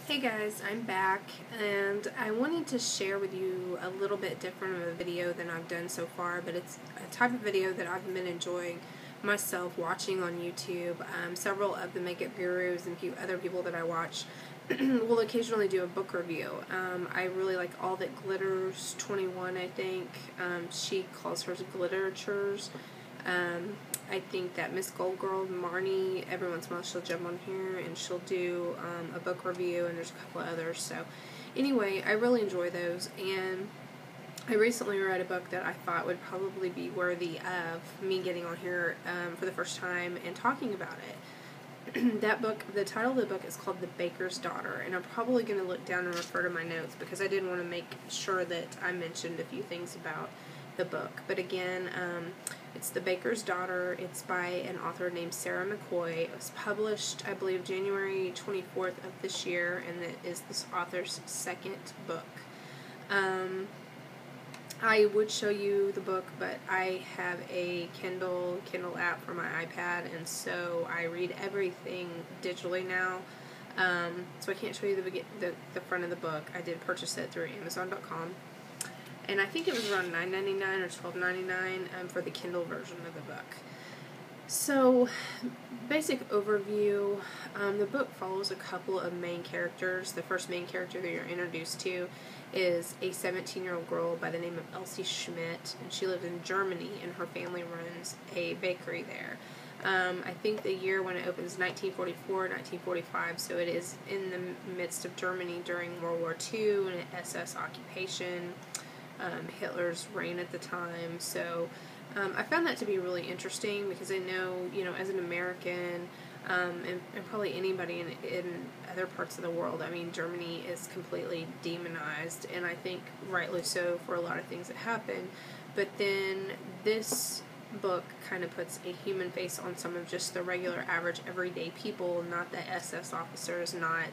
Hey guys, I'm back, and I wanted to share with you a little bit different of a video than I've done so far, but it's a type of video that I've been enjoying myself watching on YouTube. Several of the makeup gurus and a few other people that I watch will occasionally do a book review. I really like All That Glitters 21, I think. She calls hers glitteratures. I think that Miss Gold Girl, Marnie, every once in a while she'll jump on here and she'll do a book review, and there's a couple of others. So anyway, I really enjoy those, and I recently read a book that I thought would probably be worthy of me getting on here for the first time and talking about it. That book, the title of the book is called The Baker's Daughter, and I'm probably going to look down and refer to my notes because I did want to make sure that I mentioned a few things about the book. But again, it's The Baker's Daughter. It's by an author named Sarah McCoy. It was published, I believe, January 24th of this year, and it is this author's second book. I would show you the book, but I have a Kindle app for my iPad, and so I read everything digitally now. So I can't show you the front of the book. I did purchase it through Amazon.com. And I think it was around $9.99 or $12.99 for the Kindle version of the book. So, basic overview, the book follows a couple of main characters. The first main character that you're introduced to is a 17-year-old girl by the name of Elsie Schmidt, and she lives in Germany, and her family runs a bakery there. I think the year when it opens is 1944, 1945, so it is in the midst of Germany during World War II and an SS occupation. Hitler's reign at the time. So I found that to be really interesting because I know, as an American, and probably anybody in other parts of the world, I mean, Germany is completely demonized, and I think rightly so for a lot of things that happen. But then this book kind of puts a human face on some of just the regular, average, everyday people, not the SS officers, not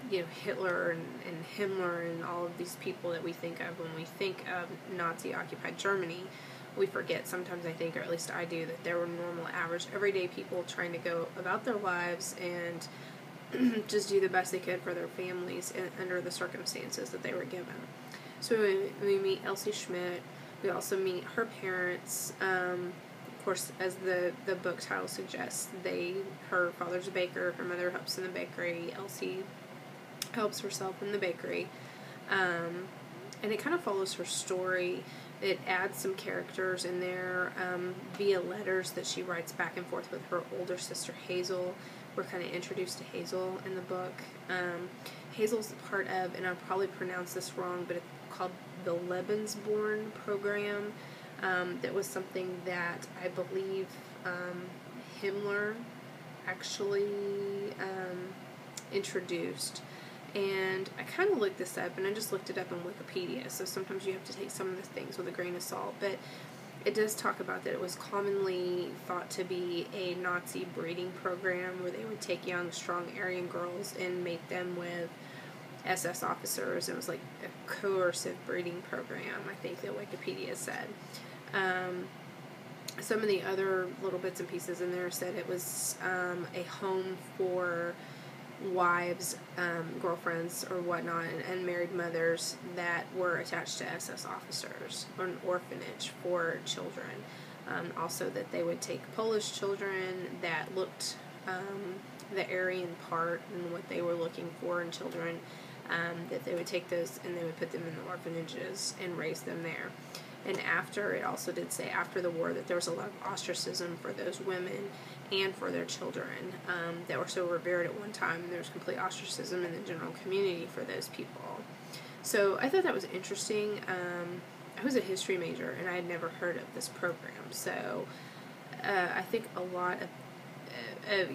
Hitler and Himmler and all of these people that we think of when we think of Nazi-occupied Germany. We forget sometimes, I think, or at least I do, that there were normal, average, everyday people trying to go about their lives and just do the best they could for their families under the circumstances that they were given. So we meet Elsie Schmidt. We also meet her parents. Of course, as the book title suggests, her father's a baker, her mother helps in the bakery. Elsie helps herself in the bakery, and it kind of follows her story. It adds some characters in there via letters that she writes back and forth with her older sister Hazel. We're kind of introduced to Hazel in the book. Hazel's part of, and I'll probably pronounce this wrong, but it's called the Lebensborn program. That was something that I believe Himmler actually introduced. And I kind of looked this up, and I just looked it up on Wikipedia, so sometimes you have to take some of the things with a grain of salt, but it does talk about that it was commonly thought to be a Nazi breeding program where they would take young, strong Aryan girls and mate them with SS officers. It was like a coercive breeding program, I think that Wikipedia said. Some of the other little bits and pieces in there said it was a home for wives, girlfriends, or whatnot, and unmarried mothers that were attached to SS officers, or an orphanage for children. Also that they would take Polish children that looked the Aryan part and what they were looking for in children, that they would take those and they would put them in the orphanages and raise them there. And after, it also did say after the war that there was a lot of ostracism for those women and for their children that were so revered at one time, and there was complete ostracism in the general community for those people. So I thought that was interesting. I was a history major, and I had never heard of this program. So I think a lot of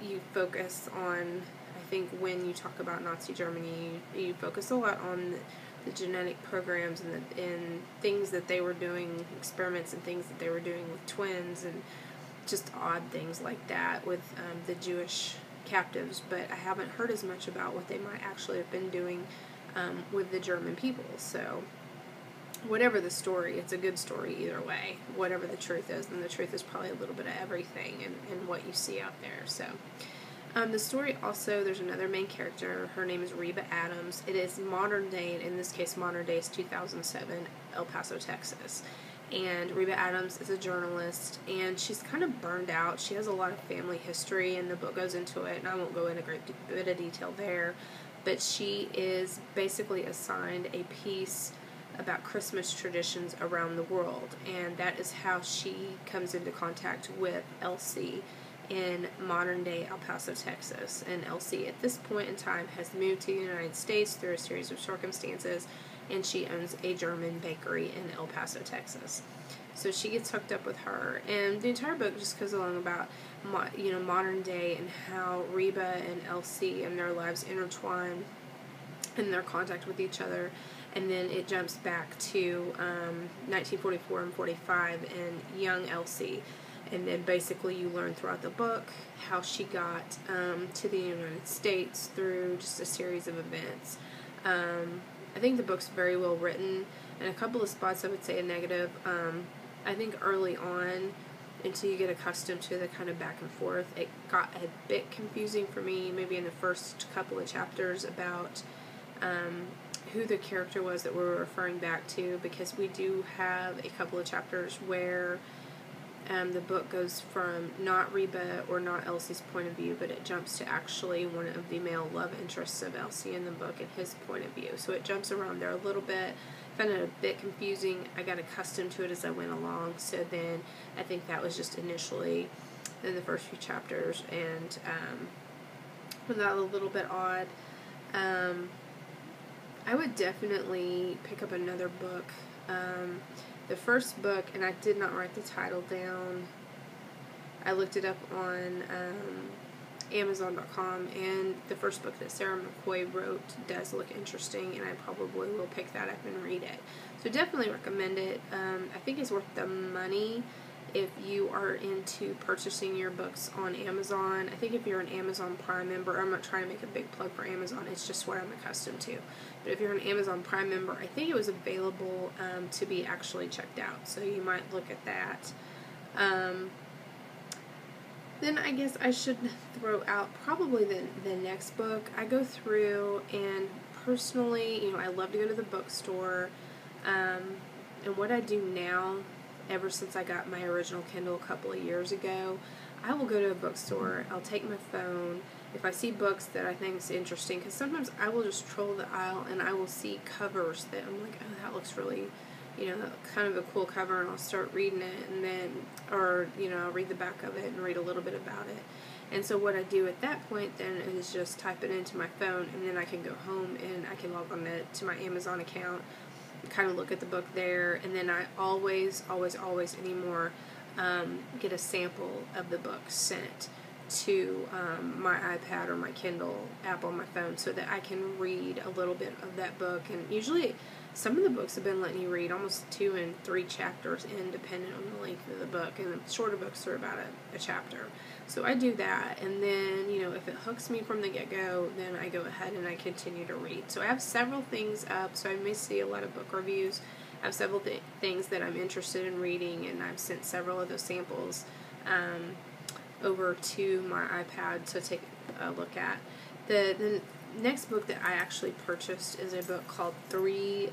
you focus on, I think when you talk about Nazi Germany, you focus a lot on the genetic programs and things that they were doing, experiments and things that they were doing with twins and just odd things like that with the Jewish captives, but I haven't heard as much about what they might actually have been doing with the German people. So whatever the story, it's a good story either way, whatever the truth is, and the truth is probably a little bit of everything and what you see out there. So The story also, there's another main character. Her name is Reba Adams. It is modern day, and in this case, modern day is 2007, El Paso, Texas. And Reba Adams is a journalist, and she's kind of burned out. She has a lot of family history, and the book goes into it, and I won't go into a great bit of detail there. But she is basically assigned a piece about Christmas traditions around the world, and that is how she comes into contact with Elsie in modern-day El Paso, Texas. And Elsie, at this point in time, has moved to the United States through a series of circumstances, and she owns a German bakery in El Paso, Texas. So she gets hooked up with her, and the entire book just goes along about modern day and how Reba and Elsie and their lives intertwine in their contact with each other. And then it jumps back to 1944 and 45 and young Elsie. And then basically you learn throughout the book how she got to the United States through just a series of events. I think the book's very well written, and a couple of spots I would say a negative. I think early on, until you get accustomed to the kind of back and forth, it got a bit confusing for me, maybe in the first couple of chapters, about who the character was that we were referring back to, because we do have a couple of chapters where the book goes from not Reba or not Elsie's point of view, but it jumps to actually one of the male love interests of Elsie in the book and his point of view. So it jumps around there a little bit. I found it a bit confusing. I got accustomed to it as I went along, so then I think that was just initially in the first few chapters, and found that a little bit odd. I would definitely pick up another book. The first book, and I did not write the title down, I looked it up on Amazon.com, and the first book that Sarah McCoy wrote does look interesting, and I probably will pick that up and read it. So definitely recommend it. I think it's worth the money if you are into purchasing your books on Amazon. I think if you're an Amazon Prime member, I'm not trying to make a big plug for Amazon, it's just what I'm accustomed to. But if you're an Amazon Prime member, I think it was available to be actually checked out, so you might look at that. Then I guess I should throw out probably the next book. I go through, and personally, I love to go to the bookstore, and what I do now, ever since I got my original Kindle a couple of years ago, I will go to a bookstore, I'll take my phone, if I see books that I think is interesting, because sometimes I will just troll the aisle and I will see covers that I'm like, oh, that looks really, kind of a cool cover, and I'll start reading it, and then, or, I'll read the back of it and read a little bit about it. And so what I do at that point then is just type it into my phone, and then I can go home and I can log on to my Amazon account, kind of look at the book there, and then I always anymore get a sample of the book sent to my iPad or my Kindle app on my phone, so that I can read a little bit of that book. And usually some of the books have been letting you read almost 2 and 3 chapters in, depending on the length of the book, and the shorter books are about a chapter. So I do that, and then, if it hooks me from the get-go, then I go ahead and I continue to read. So I have several things up, so I may see a lot of book reviews. I have several things that I'm interested in reading, and I've sent several of those samples over to my iPad to take a look at. The next book that I actually purchased is a book called 3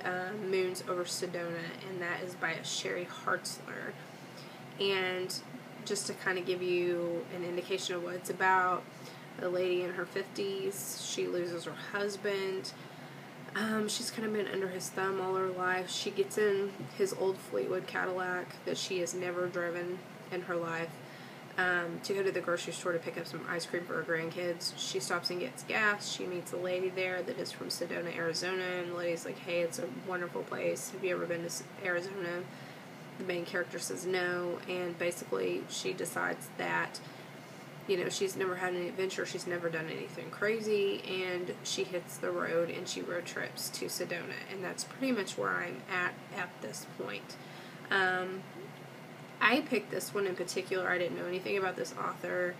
Moons Over Sedona, and that is by Sherry Hartzler. And just to kind of give you an indication of what it's about, a lady in her 50s, she loses her husband. She's kind of been under his thumb all her life. She gets in his old Fleetwood Cadillac that she has never driven in her life to go to the grocery store to pick up some ice cream for her grandkids. She stops and gets gas. She meets a lady there that is from Sedona, Arizona, and the lady's like, hey, it's a wonderful place. Have you ever been to Arizona? The main character says no, and basically she decides that, she's never had any adventure, she's never done anything crazy, and she hits the road and she road trips to Sedona, and that's pretty much where I'm at this point. I picked this one in particular. I didn't know anything about this author.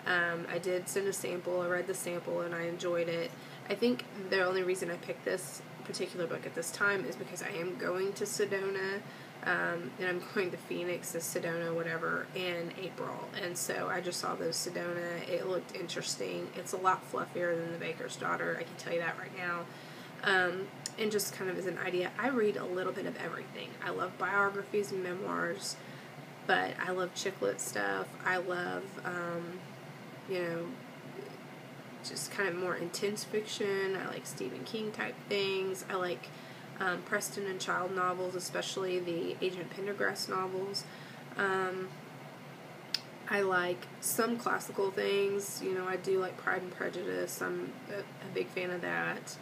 I did send a sample, I read the sample, and I enjoyed it. I think the only reason I picked this particular book at this time is because I am going to Sedona and I'm going to Phoenix, to Sedona, whatever, in April. And so I just saw those Sedona. It looked interesting. It's a lot fluffier than the Baker's Daughter. I can tell you that right now. And just kind of as an idea, I read a little bit of everything. I love biographies and memoirs, but I love chick lit stuff. I love, just kind of more intense fiction. I like Stephen King type things. I like Preston and Child novels, especially the Agent Pendergrass novels. I like some classical things. I do like Pride and Prejudice. I'm a big fan of that.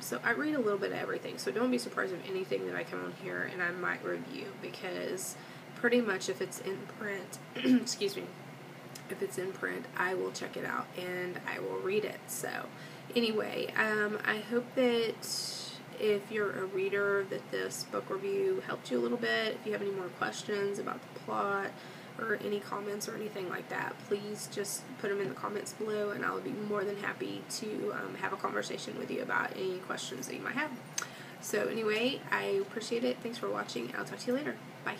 So I read a little bit of everything. So don't be surprised if anything that I come on here and I might review, because pretty much if it's in print, excuse me, if it's in print, I will check it out and I will read it. So anyway, I hope that if you're a reader, that this book review helped you a little bit. If you have any more questions about the plot or any comments or anything like that, please just put them in the comments below, and I'll be more than happy to have a conversation with you about any questions that you might have. So anyway, I appreciate it. Thanks for watching. I'll talk to you later. Bye.